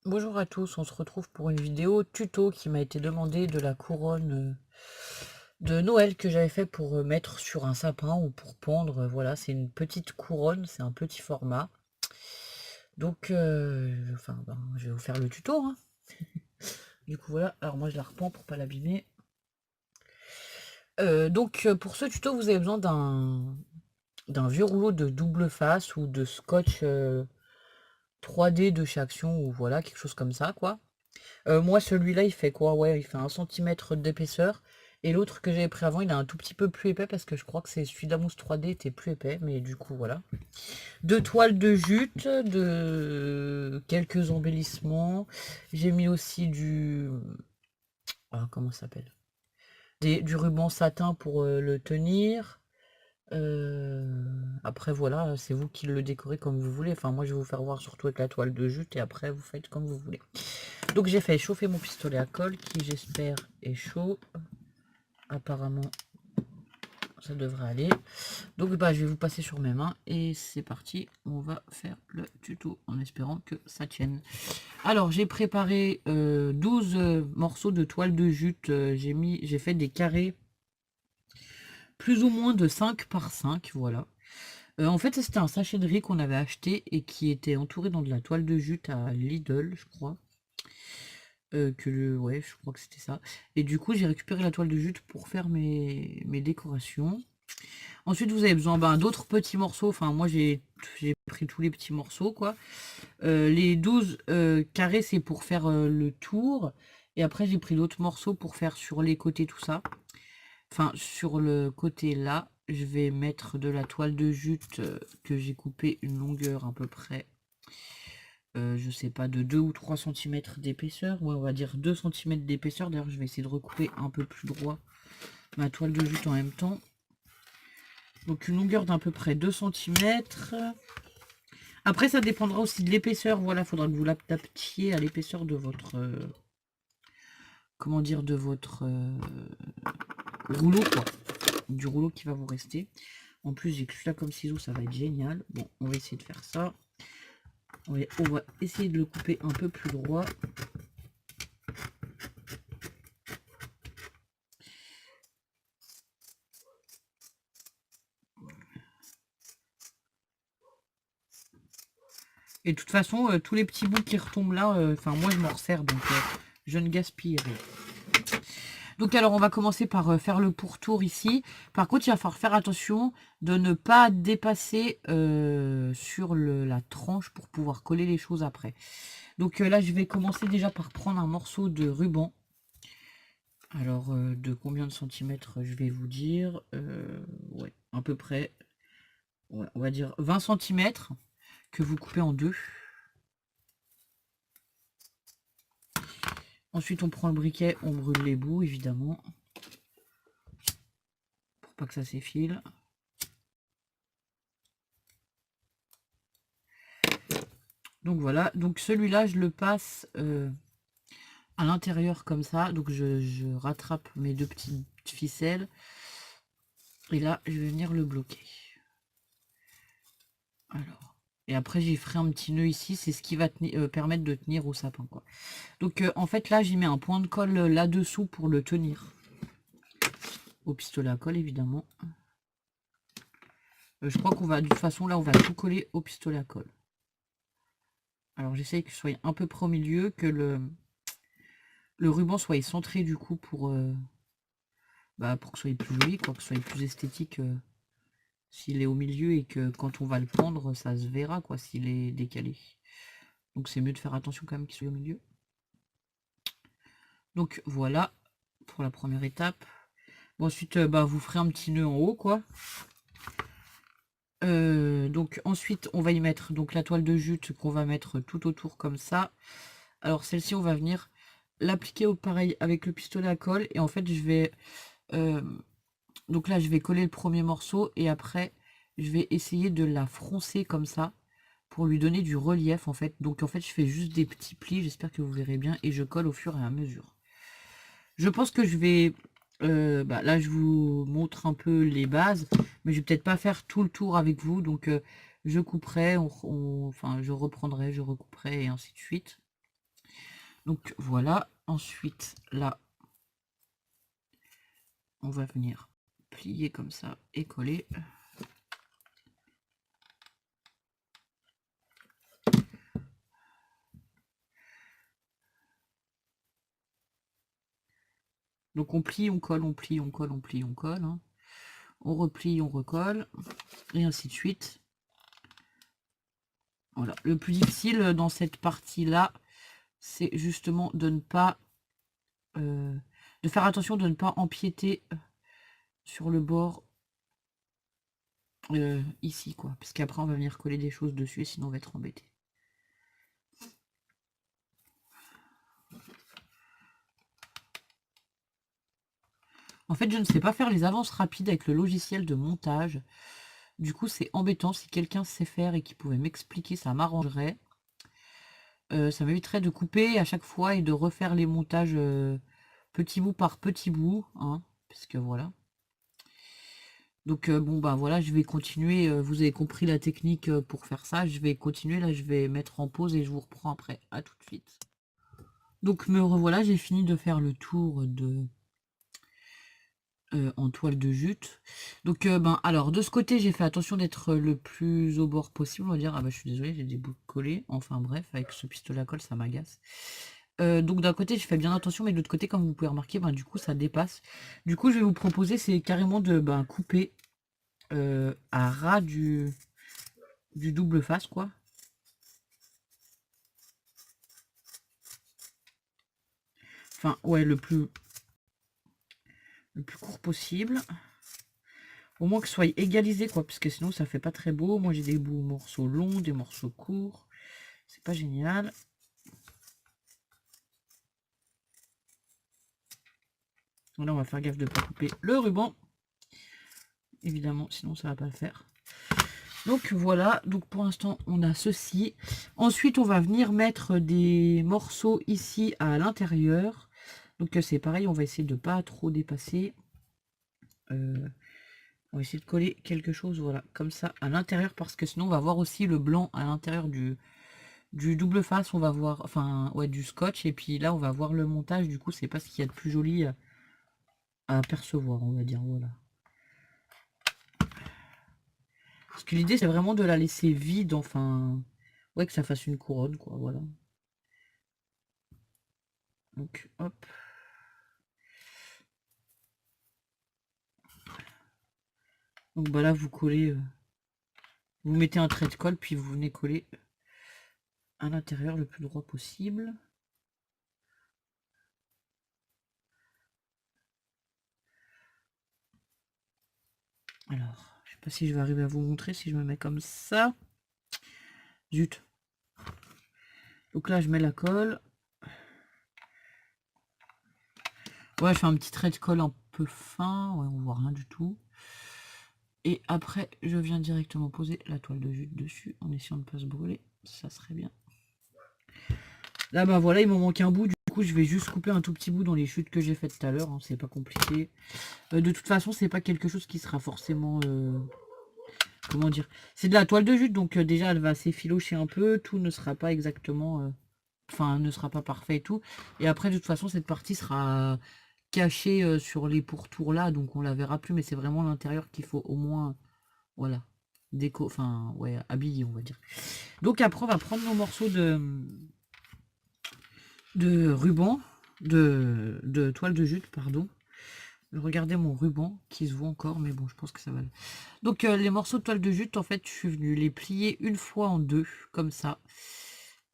Bonjour à tous, on se retrouve pour une vidéo tuto qui m'a été demandée de la couronne de Noël que j'avais fait pour mettre sur un sapin ou pour pendre. Voilà, c'est une petite couronne, c'est un petit format. Donc, je vais vous faire le tuto, hein. Du coup, voilà, alors moi je la repends pour pas l'abîmer. Pour ce tuto, vous avez besoin d'un vieux rouleau de double face ou de scotch 3D de chez Action ou voilà, quelque chose comme ça, quoi. Moi, celui-là, il fait quoi? Ouais, il fait 1 cm d'épaisseur. Et l'autre que j'avais pris avant, il est un tout petit peu plus épais parce que je crois que c'est celui d'Amousse 3D était plus épais. Mais du coup, voilà. Deux toiles de jute, de quelques embellissements. J'ai mis aussi du... Ah, comment ça s'appelle? Du ruban satin pour le tenir. Après, voilà, c'est vous qui le décorez comme vous voulez. Enfin, moi, je vais vous faire voir surtout avec la toile de jute et après, vous faites comme vous voulez. Donc j'ai fait chauffer mon pistolet à colle qui j'espère est chaud. Apparemment ça devrait aller. Donc bah, je vais vous passer sur mes mains et c'est parti. On va faire le tuto en espérant que ça tienne. Alors j'ai préparé 12 morceaux de toile de jute. J'ai fait des carrés plus ou moins de 5 par 5. Voilà. En fait c'était un sachet de riz qu'on avait acheté et qui était entouré dans de la toile de jute à Lidl, je crois. Ouais, je crois que c'était ça. Et du coup, j'ai récupéré la toile de jute pour faire mes décorations. Ensuite, vous avez besoin d'autres petits morceaux. Enfin, moi, j'ai pris tous les petits morceaux, quoi. Les 12 carrés, c'est pour faire le tour. Et après, j'ai pris d'autres morceaux pour faire sur les côtés, tout ça. Enfin, sur le côté là, je vais mettre de la toile de jute que j'ai coupé une longueur à peu près je sais pas, de 2 ou 3 centimètres d'épaisseur. Ouais, on va dire 2 centimètres d'épaisseur. D'ailleurs, je vais essayer de recouper un peu plus droit ma toile de jute en même temps. Donc une longueur d'à peu près 2 centimètres. Après, ça dépendra aussi de l'épaisseur. Voilà, il faudra que vous l'adaptiez à l'épaisseur de votre... comment dire, de votre rouleau, quoi. Du rouleau qui va vous rester. En plus, j'ai que celui-là comme ciseau, ça va être génial. Bon, on va essayer de faire ça. On va essayer de le couper un peu plus droit. Et de toute façon, tous les petits bouts qui retombent là, enfin moi je m'en resserre, donc je ne gaspille rien. Donc alors on va commencer par faire le pourtour ici. Par contre, il va falloir faire attention de ne pas dépasser sur la tranche pour pouvoir coller les choses après. Donc là, je vais commencer déjà par prendre un morceau de ruban. Alors, de combien de centimètres je vais vous dire ouais, à peu près, ouais, on va dire 20 centimètres que vous coupez en deux. Ensuite, on prend le briquet, on brûle les bouts, évidemment, pour pas que ça s'effile. Donc voilà, donc celui-là, je le passe à l'intérieur comme ça. Donc je rattrape mes deux petites ficelles. Et là, je vais venir le bloquer. Alors, et après, j'y ferai un petit nœud ici. C'est ce qui va permettre de tenir au sapin, quoi. Donc en fait, là, j'y mets un point de colle là-dessous pour le tenir. Au pistolet à colle, évidemment. Je crois qu'on va, de toute façon, là, on va tout coller au pistolet à colle. Alors j'essaye que ce soit un peu près au milieu, que le ruban soit centré du coup pour que ce soit plus joli, quoi, que ce soit plus esthétique s'il est au milieu et que quand on va le prendre, ça se verra quoi s'il est décalé. Donc c'est mieux de faire attention quand même qu'il soit au milieu. Donc voilà pour la première étape. Bon, ensuite vous ferez un petit nœud en haut quoi. Donc ensuite on va y mettre donc la toile de jute qu'on va mettre tout autour comme ça. Alors celle-ci on va venir l'appliquer au pareil avec le pistolet à colle et en fait je vais donc là je vais coller le premier morceau et après je vais essayer de la froncer comme ça pour lui donner du relief en fait. Donc en fait je fais juste des petits plis, j'espère que vous verrez bien, et je colle au fur et à mesure. Je pense que je vais là je vous montre un peu les bases, mais je vais peut-être pas faire tout le tour avec vous, donc je couperai, enfin je reprendrai, je recouperai et ainsi de suite. Donc voilà, ensuite là, on va venir plier comme ça et coller. Donc on plie, on colle, on plie, on colle, on plie, on colle. Hein. On replie, on recolle, et ainsi de suite. Voilà. Le plus difficile dans cette partie-là, c'est justement de ne pas... de faire attention de ne pas empiéter sur le bord ici, quoi. Parce qu'après, on va venir coller des choses dessus, et sinon on va être embêté. En fait, je ne sais pas faire les avances rapides avec le logiciel de montage. Du coup, c'est embêtant. Si quelqu'un sait faire et qui pouvait m'expliquer, ça m'arrangerait. Ça m'éviterait de couper à chaque fois et de refaire les montages petit bout par petit bout. Hein, parce que voilà. Donc bon bah voilà, je vais continuer. Vous avez compris la technique pour faire ça. Je vais continuer. Là, je vais mettre en pause et je vous reprends après. À tout de suite. Donc me revoilà, j'ai fini de faire le tour de... en toile de jute. Donc ben alors de ce côté j'ai fait attention d'être le plus au bord possible, on va dire. Ah bah je suis désolée, j'ai des bouts collés. Enfin bref, avec ce pistolet à colle ça m'agace. Donc d'un côté j'ai fait bien attention, mais de l'autre côté comme vous pouvez remarquer, ben, du coup ça dépasse. Du coup je vais vous proposer c'est carrément de couper à ras du double face quoi. Enfin ouais le plus court possible. Au moins que ce soit égalisé quoi, parce que sinon ça fait pas très beau. Moi j'ai des bouts morceaux longs, des morceaux courts. C'est pas génial. Là on va faire gaffe de ne pas couper le ruban. Évidemment, sinon ça va pas le faire. Donc voilà, donc pour l'instant on a ceci. Ensuite on va venir mettre des morceaux ici à l'intérieur. Donc c'est pareil, on va essayer de ne pas trop dépasser. On va essayer de coller quelque chose, voilà, comme ça à l'intérieur, parce que sinon on va voir aussi le blanc à l'intérieur du double face. On va voir, enfin ouais, du scotch, et puis là on va voir le montage. Du coup c'est pas ce qu'il y a de plus joli à apercevoir, on va dire, voilà. Parce que l'idée c'est vraiment de la laisser vide, enfin ouais, que ça fasse une couronne quoi, voilà. Donc hop, donc bah là vous collez, vous mettez un trait de colle, puis vous venez coller à l'intérieur le plus droit possible. Alors je sais pas si je vais arriver à vous montrer si je me mets comme ça. Zut. Donc là je mets la colle. Ouais, je fais un petit trait de colle un peu fin, ouais, on voit rien du tout. Et après, je viens directement poser la toile de jute dessus, en essayant de ne pas se brûler. Ça serait bien. Là, bah voilà, il m'en manque un bout. Du coup, je vais juste couper un tout petit bout dans les chutes que j'ai faites tout à l'heure. Hein, c'est pas compliqué. De toute façon, c'est pas quelque chose qui sera forcément... comment dire? C'est de la toile de jute, donc déjà, elle va s'effilocher un peu. Tout ne sera pas exactement... Enfin, ne sera pas parfait et tout. Et après, de toute façon, cette partie sera cachée sur les pourtours là. Donc, on la verra plus. Mais c'est vraiment l'intérieur qu'il faut au moins... Voilà. Déco... Enfin, ouais, habiller, on va dire. Donc, après, on va prendre nos morceaux de ruban, de toile de jute, pardon. Regardez mon ruban qui se voit encore, mais bon, je pense que ça va. Donc les morceaux de toile de jute, en fait, je suis venue les plier une fois en deux, comme ça.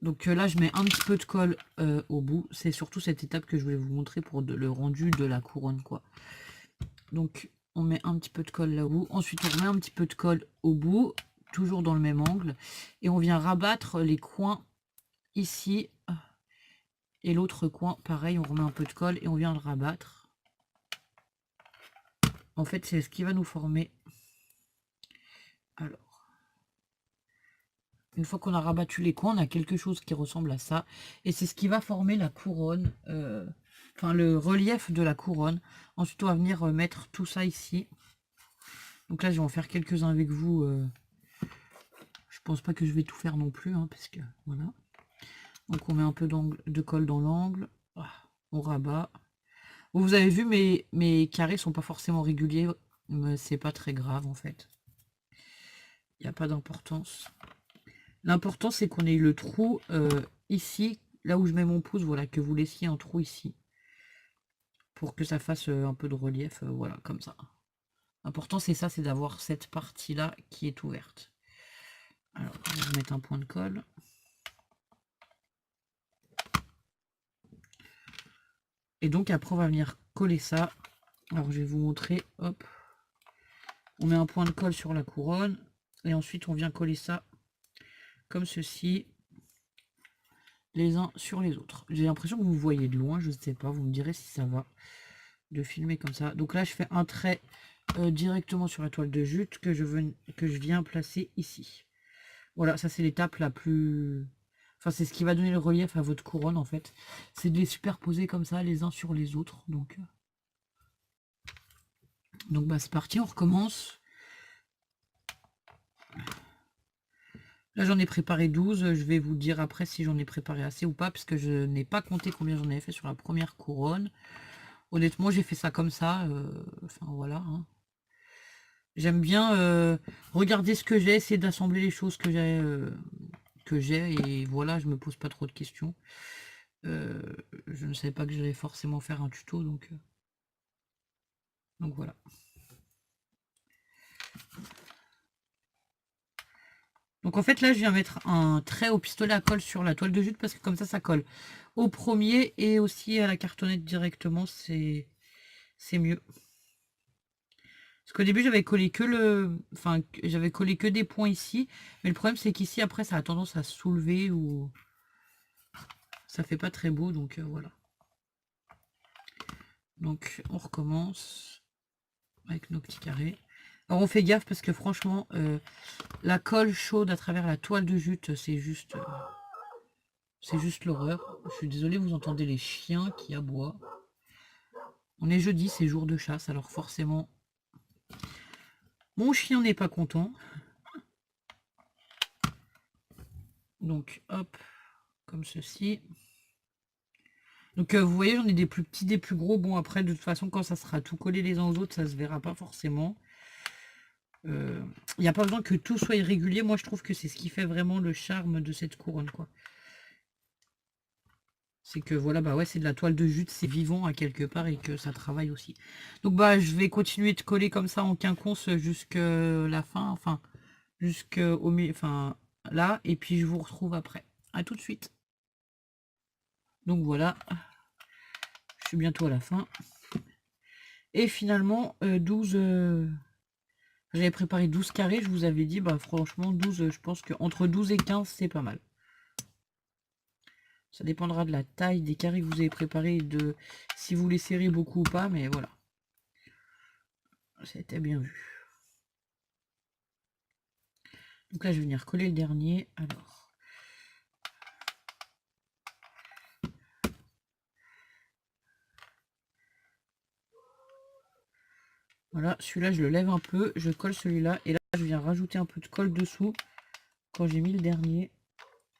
Donc là, je mets un petit peu de colle au bout. C'est surtout cette étape que je voulais vous montrer pour le rendu de la couronne, quoi. Donc on met un petit peu de colle là au bout. Ensuite, on remet un petit peu de colle au bout, toujours dans le même angle. Et on vient rabattre les coins ici. Et l'autre coin, pareil, on remet un peu de colle et on vient le rabattre. En fait, c'est ce qui va nous former. Alors, une fois qu'on a rabattu les coins, on a quelque chose qui ressemble à ça. Et c'est ce qui va former la couronne, enfin le relief de la couronne. Ensuite, on va venir mettre tout ça ici. Donc là, je vais en faire quelques-uns avec vous. Je pense pas que je vais tout faire non plus, hein, parce que voilà. Donc on met un peu de colle dans l'angle. Ah, on rabat. Vous avez vu, mes carrés sont pas forcément réguliers, mais c'est pas très grave en fait. Il n'y a pas d'importance. L'important c'est qu'on ait le trou ici, là où je mets mon pouce, voilà, que vous laissiez un trou ici. Pour que ça fasse un peu de relief, voilà, comme ça. L'important c'est ça, c'est d'avoir cette partie-là qui est ouverte. Alors, je vais mettre un point de colle. Et donc après on va venir coller ça. Alors je vais vous montrer, hop. On met un point de colle sur la couronne. Et ensuite on vient coller ça comme ceci. Les uns sur les autres. J'ai l'impression que vous voyez de loin, je ne sais pas, vous me direz si ça va de filmer comme ça. Donc là je fais un trait directement sur la toile de jute que je viens placer ici. Voilà, ça c'est l'étape la plus... Enfin c'est ce qui va donner le relief à votre couronne en fait. C'est de les superposer comme ça les uns sur les autres. Donc bah c'est parti, on recommence. Là j'en ai préparé 12, je vais vous dire après si j'en ai préparé assez ou pas, puisque je n'ai pas compté combien j'en avais fait sur la première couronne. Honnêtement j'ai fait ça comme ça, enfin voilà. Hein. J'aime bien regarder ce que j'ai, essayer d'assembler les choses que j'ai, et voilà, je me pose pas trop de questions. Je ne savais pas que j'allais forcément faire un tuto, donc voilà. Donc en fait là je viens mettre un trait au pistolet à colle sur la toile de jute parce que comme ça colle au premier et aussi à la cartonnette directement, c'est mieux. Parce qu'au début j'avais collé que j'avais collé que des points ici, mais le problème c'est qu'ici après ça a tendance à se soulever ou ça fait pas très beau, donc voilà. Donc on recommence avec nos petits carrés. Alors on fait gaffe parce que franchement la colle chaude à travers la toile de jute c'est juste l'horreur. Je suis désolée, vous entendez les chiens qui aboient. On est jeudi, c'est jour de chasse, alors forcément mon chien n'est pas content. Donc hop, comme ceci. Donc vous voyez, j'en ai des plus petits, des plus gros. Bon après de toute façon quand ça sera tout collé les uns aux autres, ça se verra pas forcément. Il n'y a pas besoin que tout soit irrégulier. Moi je trouve que c'est ce qui fait vraiment le charme de cette couronne, quoi. C'est que voilà, bah ouais, c'est de la toile de jute, c'est vivant à quelque part et que ça travaille aussi. Donc bah je vais continuer de coller comme ça en quinconce jusqu'à la fin, enfin jusqu'au milieu, enfin là, et puis je vous retrouve après. À tout de suite. Donc voilà, je suis bientôt à la fin. Et finalement 12, j'avais préparé 12 carrés, je vous avais dit, bah franchement 12, je pense que entre 12 et 15 c'est pas mal. Ça dépendra de la taille des carrés que vous avez préparés et de si vous les serrez beaucoup ou pas, mais voilà. C'était bien vu. Donc là, je vais venir coller le dernier. Alors, voilà, celui-là, je le lève un peu, je colle celui-là, et là, je viens rajouter un peu de colle dessous quand j'ai mis le dernier.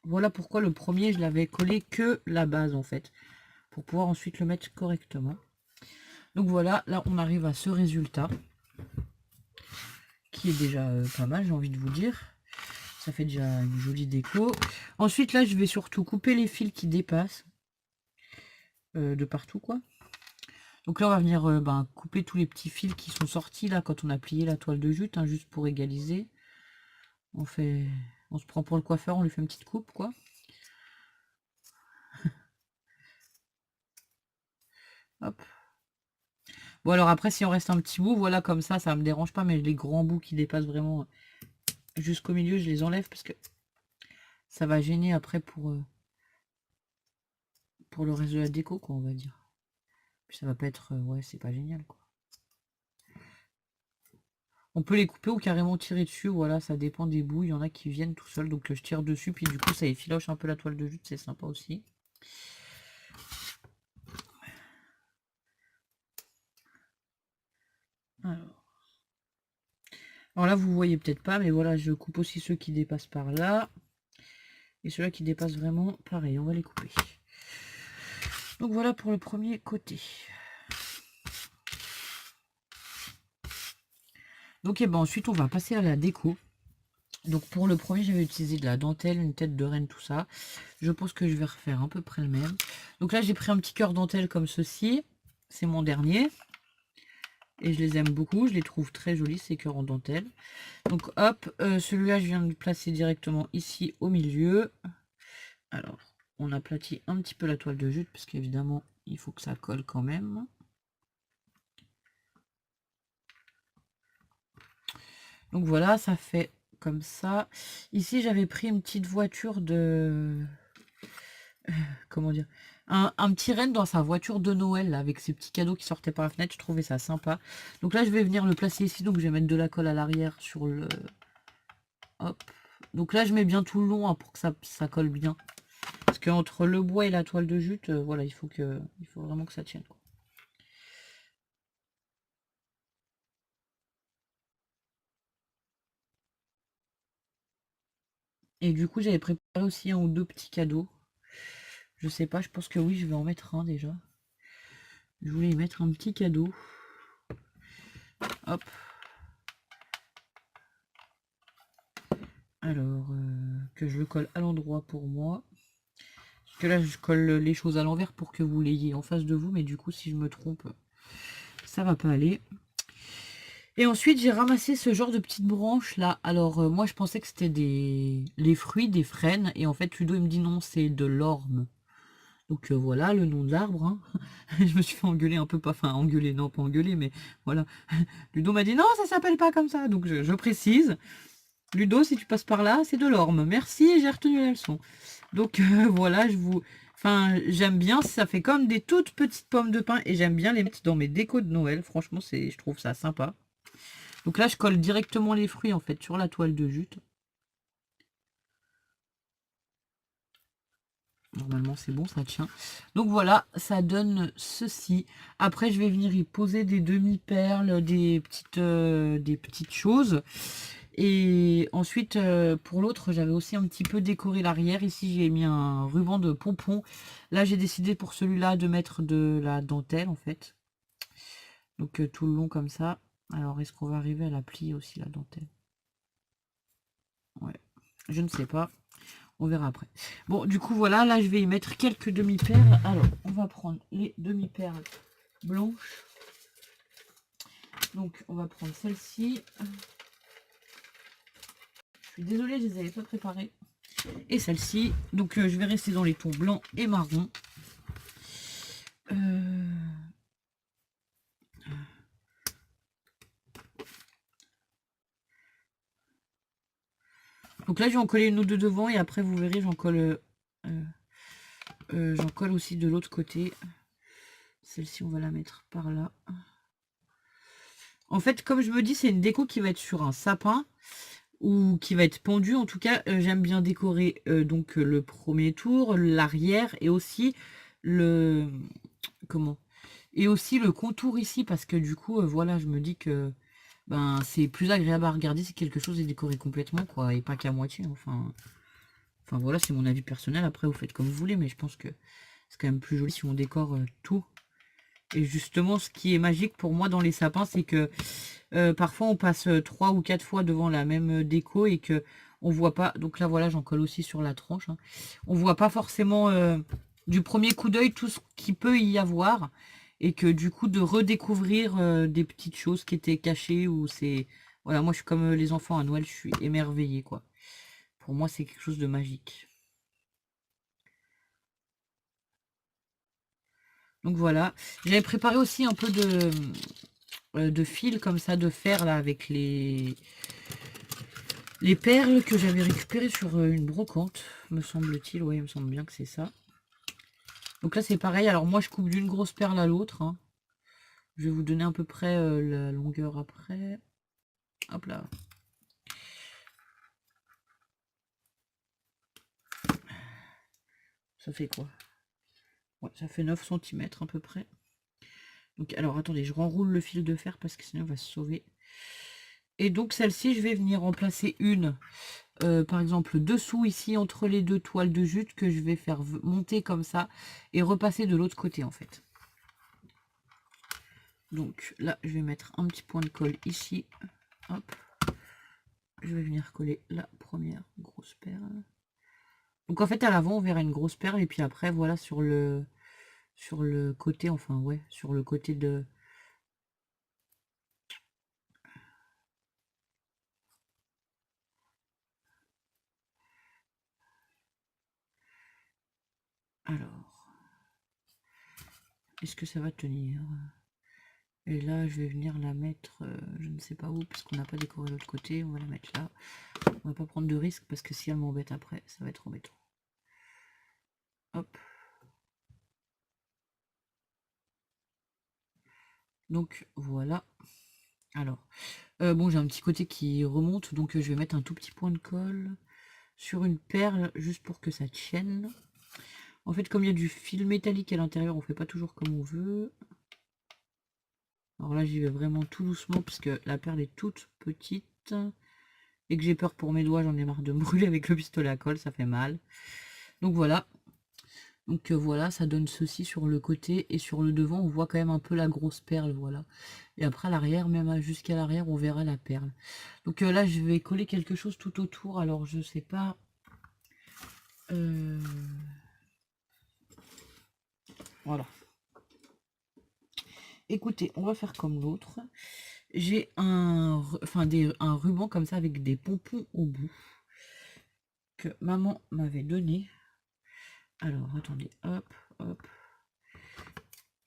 Voilà pourquoi le premier, je l'avais collé que la base, en fait, pour pouvoir ensuite le mettre correctement. Donc voilà, là, on arrive à ce résultat, qui est déjà pas mal, j'ai envie de vous dire. Ça fait déjà une jolie déco. Ensuite, là, je vais surtout couper les fils qui dépassent de partout, quoi. Donc là, on va venir couper tous les petits fils qui sont sortis là quand on a plié la toile de jute, hein, juste pour égaliser. On se prend pour le coiffeur, on lui fait une petite coupe, quoi. Hop. Bon, alors après, si on reste un petit bout, voilà, comme ça me dérange pas, mais les grands bouts qui dépassent vraiment jusqu'au milieu, je les enlève parce que ça va gêner après pour le reste de la déco, quoi, on va dire. Puis ça va pas être, ouais, c'est pas génial, quoi. On peut les couper ou carrément tirer dessus, voilà, ça dépend des bouts. Il y en a qui viennent tout seuls, donc je tire dessus, puis du coup ça effiloche un peu la toile de jute, c'est sympa aussi. Alors là, vous voyez peut-être pas, mais voilà, je coupe aussi ceux qui dépassent par là. Et ceux-là qui dépassent vraiment, pareil, on va les couper. Donc voilà pour le premier côté. Donc et ben ensuite on va passer à la déco. Donc pour le premier j'avais utilisé de la dentelle, une tête de reine, tout ça. Je pense que je vais refaire à peu près le même. Donc là j'ai pris un petit cœur dentelle comme ceci. C'est mon dernier. Et je les aime beaucoup, je les trouve très jolis ces cœurs en dentelle. Donc hop, celui-là je viens de le placer directement ici au milieu. Alors on aplatit un petit peu la toile de jute parce qu'évidemment il faut que ça colle quand même. Donc voilà, ça fait comme ça. Ici j'avais pris une petite voiture de... comment dire, un petit renne dans sa voiture de Noël là, avec ses petits cadeaux qui sortaient par la fenêtre. Je trouvais ça sympa. Donc là je vais venir le placer ici. Donc je vais mettre de la colle à l'arrière sur le... Hop. Donc là je mets bien tout le long hein, pour que ça colle bien. Parce qu'entre le bois et la toile de jute, voilà, il faut vraiment que ça tienne, quoi. Et du coup j'avais préparé aussi un ou deux petits cadeaux. Je sais pas, je pense que oui, je vais en mettre un déjà. Je voulais y mettre un petit cadeau. Hop. Alors, que je le colle à l'endroit pour moi. Parce que là, je colle les choses à l'envers pour que vous l'ayez en face de vous. Mais du coup, si je me trompe, ça va pas aller. Et ensuite, j'ai ramassé ce genre de petites branches là. Alors, moi, je pensais que c'était les fruits, des frênes. Et en fait, Ludo, il me dit non, c'est de l'orme. Donc voilà, le nom de l'arbre. Hein. Je me suis fait engueuler un peu, pas, enfin engueuler, non, pas engueuler, mais voilà. Ludo m'a dit non, ça s'appelle pas comme ça. Donc je précise. Ludo, si tu passes par là, c'est de l'orme. Merci, j'ai retenu la leçon. Donc voilà, enfin, j'aime bien, ça fait comme des toutes petites pommes de pin et j'aime bien les mettre dans mes décos de Noël. Franchement, je trouve ça sympa. Donc là, je colle directement les fruits en fait sur la toile de jute. Normalement, c'est bon, ça tient. Donc voilà, ça donne ceci. Après, je vais venir y poser des demi-perles, des petites choses. Et ensuite, pour l'autre, j'avais aussi un petit peu décoré l'arrière. Ici, j'ai mis un ruban de pompon. Là, j'ai décidé pour celui-là de mettre de la dentelle, en fait. Donc, tout le long comme ça. Alors, est-ce qu'on va arriver à la plier aussi, la dentelle? Ouais, je ne sais pas. On verra après. Bon, du coup, voilà. Là, je vais y mettre quelques demi-perles. Alors, on va prendre les demi-perles blanches. Donc, on va prendre celle-ci. Je suis désolée, je les avais pas préparées. Et celle-ci. Donc je vais rester dans les tons blancs et marron. Donc là je vais en coller une ou deux devant et après vous verrez j'en colle aussi de l'autre côté. Celle-ci on va la mettre par là. En fait comme je me dis c'est une déco qui va être sur un sapin ou qui va être pendue. En tout cas j'aime bien décorer donc le premier tour, l'arrière et aussi le comment et aussi le contour ici parce que du coup voilà je me dis que ben c'est plus agréable à regarder si quelque chose est décoré complètement quoi et pas qu'à moitié enfin voilà c'est mon avis personnel, après vous faites comme vous voulez mais je pense que c'est quand même plus joli si on décore tout. Et justement ce qui est magique pour moi dans les sapins c'est que parfois on passe 3 ou 4 fois devant la même déco et que on voit pas, donc là voilà j'en colle aussi sur la tranche hein. On voit pas forcément du premier coup d'œil tout ce qu'il peut y avoir et que du coup de redécouvrir des petites choses qui étaient cachées ou c'est voilà, moi je suis comme les enfants à Noël, je suis émerveillée quoi. Pour moi c'est quelque chose de magique. Donc voilà, j'avais préparé aussi un peu de fil comme ça de fer là avec les perles que j'avais récupérées sur une brocante, me semble-t-il. Ouais, il me semble bien que c'est ça. Donc là, c'est pareil. Alors moi, je coupe d'une grosse perle à l'autre. Hein. Je vais vous donner à peu près la longueur après. Hop là. Ça fait quoi? Ouais, ça fait 9 cm à peu près. Donc alors, attendez, je renroule le fil de fer parce que sinon, il va se sauver. Et donc, celle-ci, je vais venir en placer une par exemple dessous ici entre les deux toiles de jute que je vais faire monter comme ça et repasser de l'autre côté en fait. Donc là je vais mettre un petit point de colle ici, hop, je vais venir coller la première grosse perle. Donc en fait à l'avant on verra une grosse perle et puis après voilà sur le côté, enfin ouais, sur le côté de... Alors, est-ce que ça va tenir? Et là, je vais venir la mettre, je ne sais pas où, parce qu'on n'a pas décoré l'autre côté. On va la mettre là. On va pas prendre de risque, parce que si elle m'embête après, ça va être embêtant. Hop. Donc, voilà. Alors, bon, j'ai un petit côté qui remonte, donc je vais mettre un tout petit point de colle sur une perle, juste pour que ça tienne. En fait, comme il y a du fil métallique à l'intérieur, on fait pas toujours comme on veut. Alors là, j'y vais vraiment tout doucement, parce que la perle est toute petite. Et que j'ai peur pour mes doigts, j'en ai marre de me brûler avec le pistolet à colle, ça fait mal. Donc voilà. Donc voilà, ça donne ceci sur le côté et sur le devant, on voit quand même un peu la grosse perle, voilà. Et après à l'arrière, même jusqu'à l'arrière, on verra la perle. Donc là, je vais coller quelque chose tout autour. Alors je sais pas. Voilà. Écoutez, on va faire comme l'autre. J'ai un ruban comme ça avec des pompons au bout que maman m'avait donné. Alors attendez, hop, hop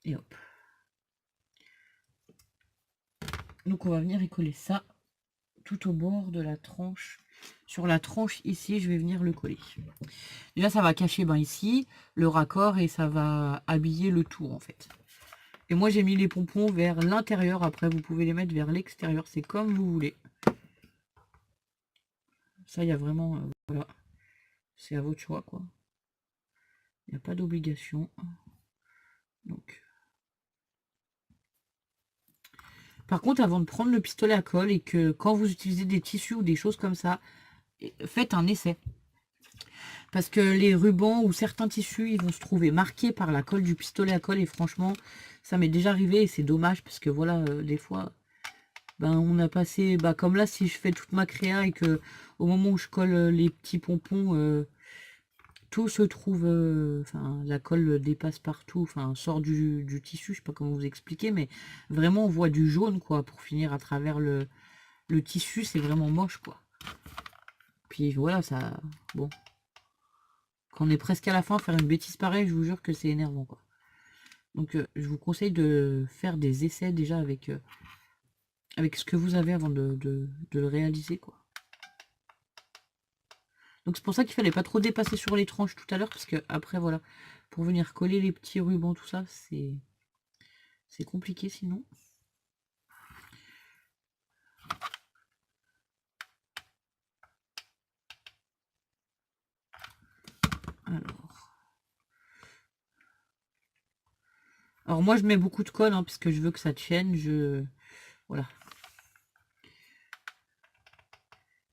et hop. Donc on va venir y coller ça tout au bord de la tranche. Sur la tranche ici, je vais venir le coller. Déjà, ça va cacher ici le raccord et ça va habiller le tout en fait. Et moi, j'ai mis les pompons vers l'intérieur. Après, vous pouvez les mettre vers l'extérieur. C'est comme vous voulez. Ça, il y a vraiment... voilà. C'est à votre choix, quoi. Il n'y a pas d'obligation. Donc... Par contre, avant de prendre le pistolet à colle et que quand vous utilisez des tissus ou des choses comme ça, faites un essai. Parce que les rubans ou certains tissus, ils vont se trouver marqués par la colle du pistolet à colle. Et franchement, ça m'est déjà arrivé et c'est dommage parce que voilà, des fois, on a passé... comme là, si je fais toute ma créa et que au moment où je colle les petits pompons, tout se trouve... la colle dépasse partout, sort du tissu, je sais pas comment vous expliquer, mais vraiment, on voit du jaune, quoi, pour finir à travers le tissu. C'est vraiment moche, quoi. Puis voilà, ça... Bon... Quand on est presque à la fin, faire une bêtise pareille, je vous jure que c'est énervant, quoi. Donc je vous conseille de faire des essais déjà avec ce que vous avez avant de le réaliser, quoi. Donc c'est pour ça qu'il fallait pas trop dépasser sur les tranches tout à l'heure, parce que après voilà, pour venir coller les petits rubans, tout ça, c'est compliqué sinon. Alors moi je mets beaucoup de colle, puisque je veux que ça tienne. Voilà.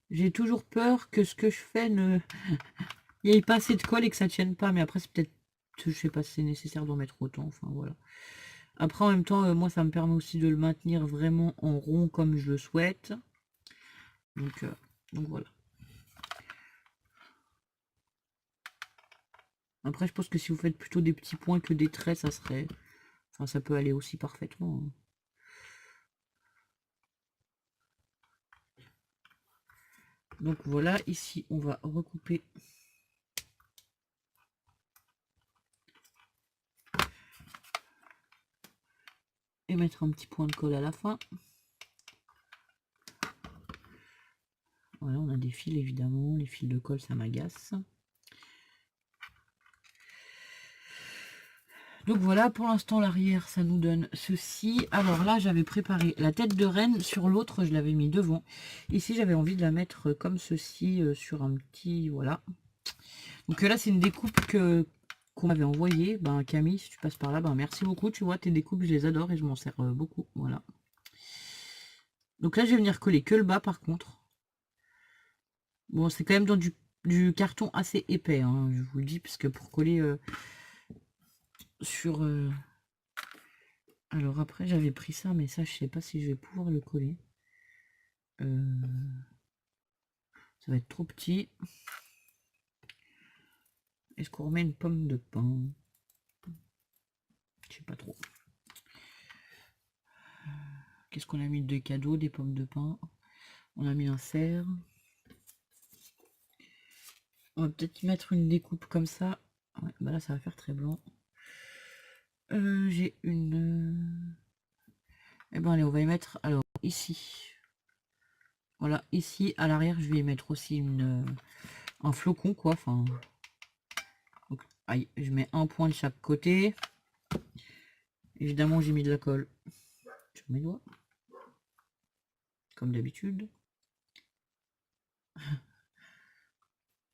J'ai toujours peur que ce que je fais ne... Il n'y ait pas assez de colle et que ça tienne pas, mais après c'est peut-être... Je sais pas si c'est nécessaire d'en mettre autant, enfin voilà. Après en même temps, moi ça me permet aussi de le maintenir vraiment en rond comme je le souhaite. Donc voilà. Après je pense que si vous faites plutôt des petits points que des traits, ça serait... Enfin ça peut aller aussi parfaitement. Donc voilà, ici on va recouper et mettre un petit point de colle à la fin. Voilà, on a des fils évidemment, les fils de colle ça m'agace. Donc voilà, pour l'instant l'arrière ça nous donne ceci. Alors là j'avais préparé la tête de reine, sur l'autre je l'avais mis devant. Ici j'avais envie de la mettre comme ceci sur un petit... voilà. Donc là c'est une découpe qu'on m'avait envoyée. Camille, si tu passes par là, merci beaucoup, tu vois, tes découpes je les adore et je m'en sers beaucoup. Voilà. Donc là je vais venir coller que le bas par contre. Bon, c'est quand même dans du carton assez épais, hein, je vous le dis, parce que pour coller sur... Alors après, j'avais pris ça, mais ça, je sais pas si je vais pouvoir le coller. Ça va être trop petit. Est-ce qu'on remet une pomme de pain? Je sais pas trop. Qu'est-ce qu'on a mis de cadeau? Des pommes de pain. On a mis un cerf. On va peut-être mettre une découpe comme ça. Ouais, bah là, ça va faire très blanc. J'ai une... Eh ben allez, on va y mettre... Alors, ici. Voilà, ici, à l'arrière, je vais y mettre aussi un flocon, quoi. Enfin... Donc, aïe, je mets un point de chaque côté. Évidemment, j'ai mis de la colle sur mes doigts. Comme d'habitude.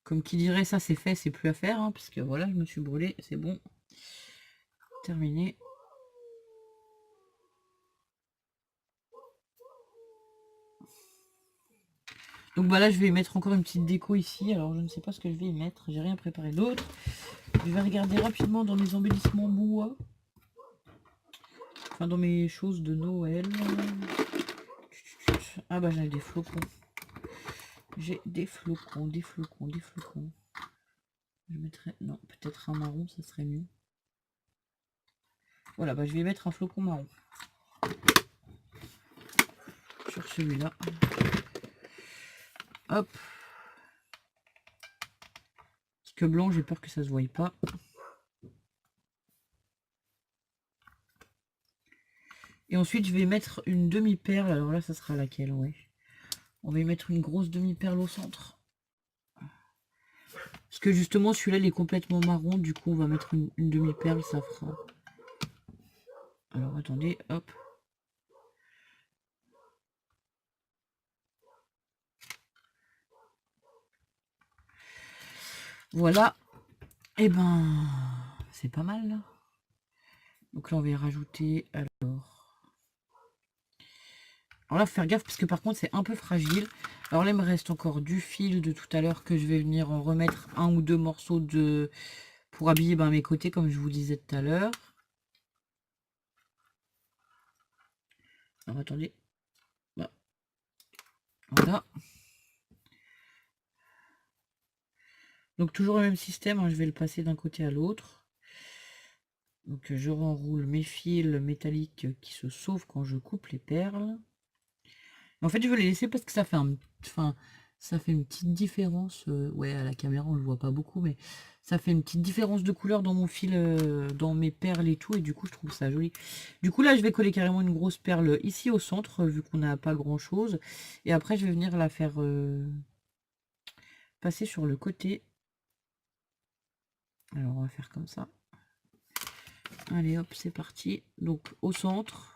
Comme qui dirait, ça c'est fait, c'est plus à faire, hein, parce que voilà, je me suis brûlé, c'est bon. Terminé. Donc bah là, je vais y mettre encore une petite déco ici. Alors, je ne sais pas ce que je vais y mettre. J'ai rien préparé d'autre. Je vais regarder rapidement dans mes embellissements bois. Enfin, dans mes choses de Noël. Ah bah, j'ai des flocons. J'ai des flocons, des flocons, des flocons. Je mettrais... Non, peut-être un marron, ça serait mieux. Voilà, bah je vais mettre un flocon marron. Sur celui-là. Hop. Que blanc, j'ai peur que ça se voie pas. Et ensuite, je vais mettre une demi-perle. Alors là, ça sera laquelle? Ouais. On va y mettre une grosse demi-perle au centre. Parce que justement, celui-là, il est complètement marron. Du coup, on va mettre une demi-perle, ça fera... Alors, attendez, hop. Voilà. Et ben, c'est pas mal, là. Donc là, on va y rajouter, Alors là, faut faire gaffe, parce que par contre, c'est un peu fragile. Alors là, il me reste encore du fil de tout à l'heure que je vais venir en remettre un ou deux morceaux de... pour habiller mes côtés, comme je vous disais tout à l'heure. Alors, attendez. Voilà. Donc toujours le même système, hein, je vais le passer d'un côté à l'autre. Donc je renroule mes fils métalliques qui se sauvent quand je coupe les perles. En fait, je veux les laisser parce que ça fait ça fait une petite différence. Ouais, à la caméra, on le voit pas beaucoup, mais ça fait une petite différence de couleur dans mon fil, dans mes perles et tout, et du coup, je trouve ça joli. Du coup, là, je vais coller carrément une grosse perle ici au centre, vu qu'on n'a pas grand-chose. Et après, je vais venir la faire passer sur le côté. Alors, on va faire comme ça. Allez, hop, c'est parti. Donc, au centre.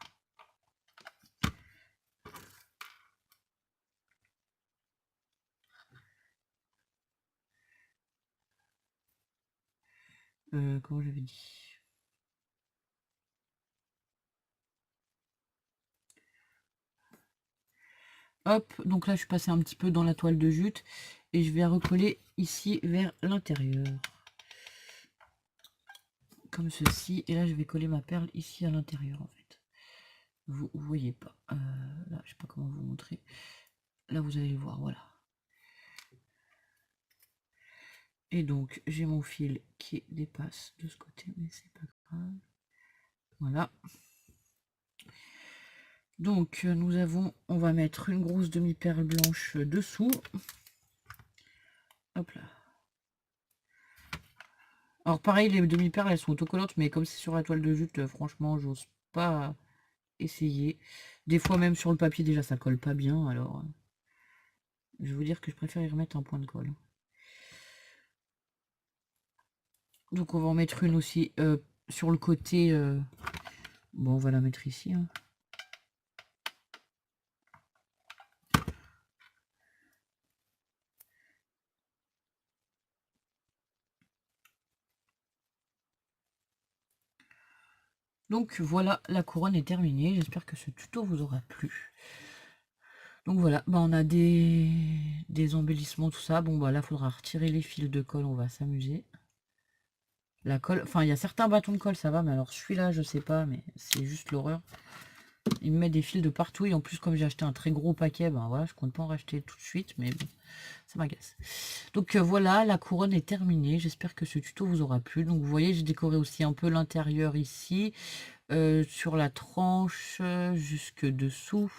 Comment j'avais dit? Hop, donc là, je suis passé un petit peu dans la toile de jute. Et je vais recoller ici vers l'intérieur. Comme ceci. Et là, je vais coller ma perle ici à l'intérieur, en fait. Vous voyez pas. Là, je sais pas comment vous montrer. Là, vous allez le voir, voilà. Et donc, j'ai mon fil qui dépasse de ce côté, mais c'est pas grave. Voilà. Donc, on va mettre une grosse demi-perle blanche dessous. Hop là. Alors pareil, les demi-perles, elles sont autocollantes, mais comme c'est sur la toile de jute, franchement, j'ose pas essayer. Des fois, même sur le papier, déjà, ça colle pas bien, alors... je vais vous dire que je préfère y remettre un point de colle. Donc on va en mettre une aussi sur le côté. Bon, on va la mettre ici. Hein. Donc voilà, la couronne est terminée. J'espère que ce tuto vous aura plu. Donc voilà, bah, on a des embellissements, tout ça. Bon, bah là, il faudra retirer les fils de colle, on va s'amuser. La colle, enfin, il y a certains bâtons de colle, ça va, mais alors celui-là, je sais pas, mais c'est juste l'horreur. Il me met des fils de partout, et en plus, comme j'ai acheté un très gros paquet, ben voilà, je compte pas en racheter tout de suite, mais bon, ça m'agace. Donc voilà, la couronne est terminée. J'espère que ce tuto vous aura plu. Donc vous voyez, j'ai décoré aussi un peu l'intérieur ici, sur la tranche, jusque dessous.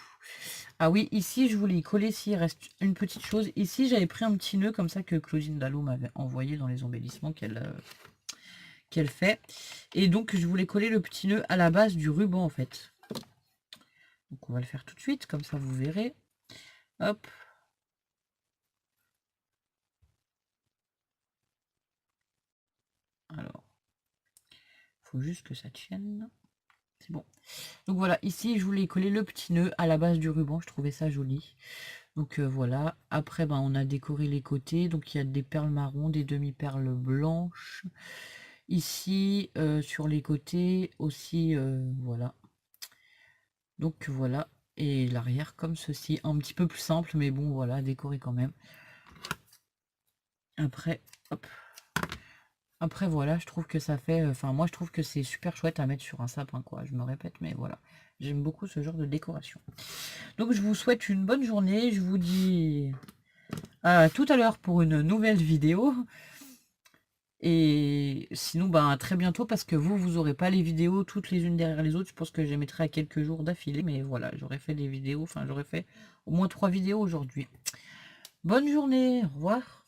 Ah oui, ici, je voulais y coller s'il reste une petite chose. Ici, j'avais pris un petit nœud comme ça que Claudine Dallot m'avait envoyé dans les embellissements qu'elle fait. Et donc, je voulais coller le petit nœud à la base du ruban, en fait. Donc, on va le faire tout de suite, comme ça, vous verrez. Hop. Alors, il faut juste que ça tienne. C'est bon. Donc voilà, ici, je voulais coller le petit nœud à la base du ruban. Je trouvais ça joli. Donc voilà. Après, ben, on a décoré les côtés. Donc, il y a des perles marron, des demi-perles blanches. Ici, sur les côtés aussi, voilà. Donc voilà. Et l'arrière comme ceci. Un petit peu plus simple, mais bon, voilà, décoré quand même. Après, hop. Après, voilà, je trouve que ça fait... Enfin, moi, je trouve que c'est super chouette à mettre sur un sapin, quoi. Je me répète, mais voilà. J'aime beaucoup ce genre de décoration. Donc, je vous souhaite une bonne journée. Je vous dis à tout à l'heure pour une nouvelle vidéo. Et sinon, ben, à très bientôt parce que vous aurez pas les vidéos toutes les unes derrière les autres. Je pense que je les mettrai à quelques jours d'affilée. Mais voilà, j'aurais fait des vidéos. Enfin, j'aurais fait au moins 3 vidéos aujourd'hui. Bonne journée. Au revoir.